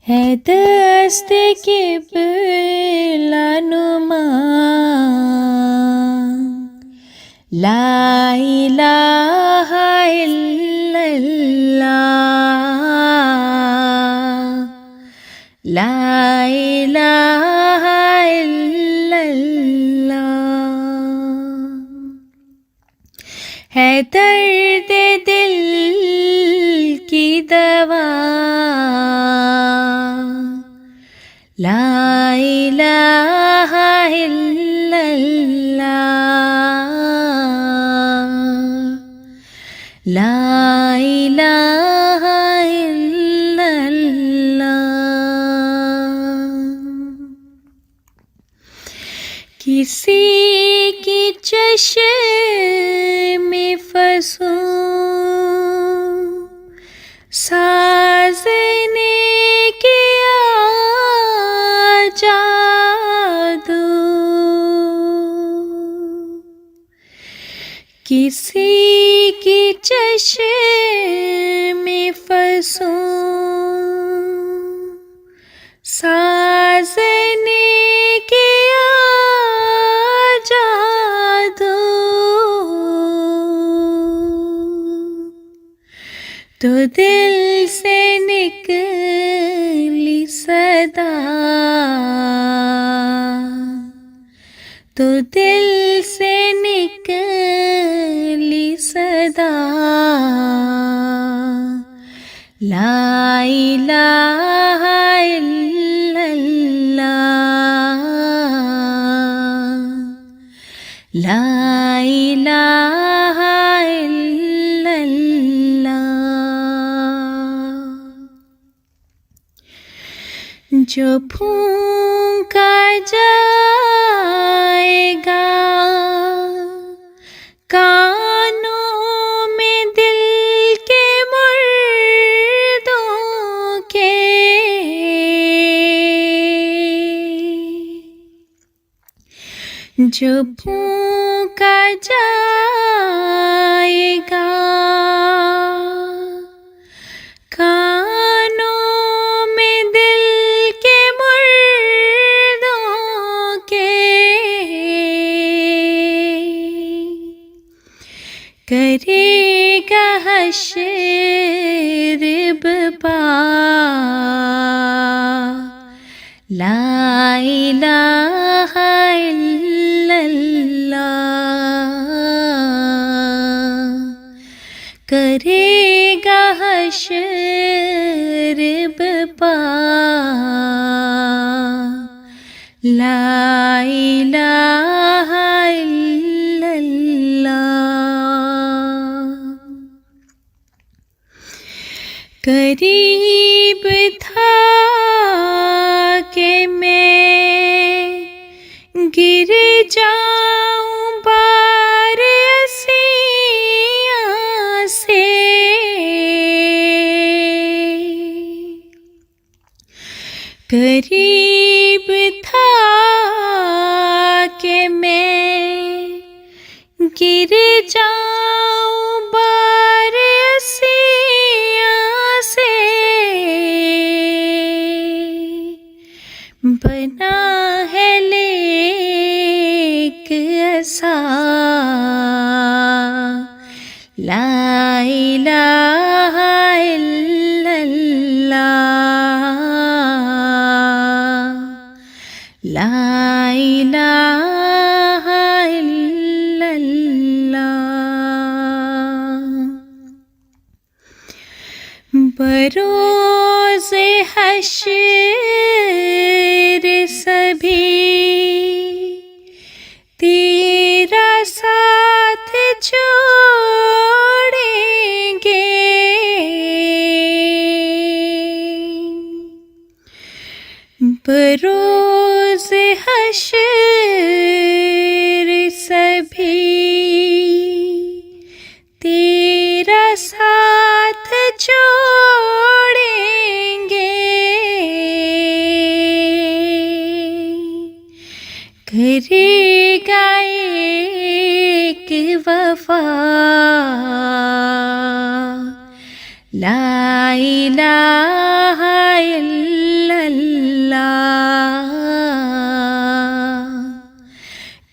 ہے دست قبلہ نما، لا الہ الا اللہ، لا الہ الا اللہ، ہے درد دل کی دوا، لا الہ الا اللہ، لا الہ الا اللہ۔ کسی کی چشم فسوں ساز نے کیا جادو، کسی کی چشم فسوں ساز نے کیا جادو، تو دل سے نکلی صدا، تو دل سے نکلی صدا، لا الہ الا اللہ، لا الہ الا اللہ۔ جو پھونکا جائے گا کانوں میں دل کے مردوں کے، جو پھونکا جائے گا کانوں میں دل کے مردوں کے، کرے گا حشر بپا، لا الہ الا اللہ، کرے گا حشر بپا، لا الہ الا اللہ۔ قریب تھا کہ میں گر جاؤں بار اسیاں سے، قریب تھا کہ میں گر جاؤں بار اسیاں سے، بنا ہے لیک عصا، لا الہ الا اللہ، لا الہ الا اللہ۔ بروز حشر سبھی تیرا ساتھ چھوڑیں گے، بروز حشر سبھی تیرا ساتھ چھوڑیں گے، کرے گا ایک وفا، لا الہ الا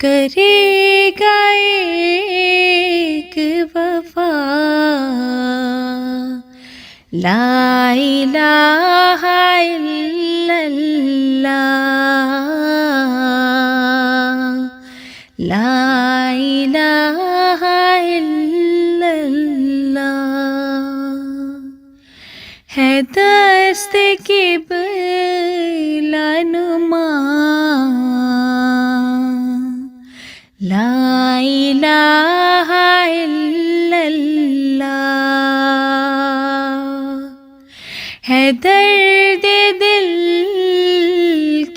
کرے گا ایک وفا، لا الہ الا اللہ، لا الہ الا اللہ، ہے دست قبلہ نما، لا الہ الا اللہ، ہے درد دل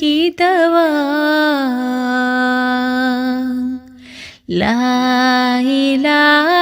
کی دوا، لا الہ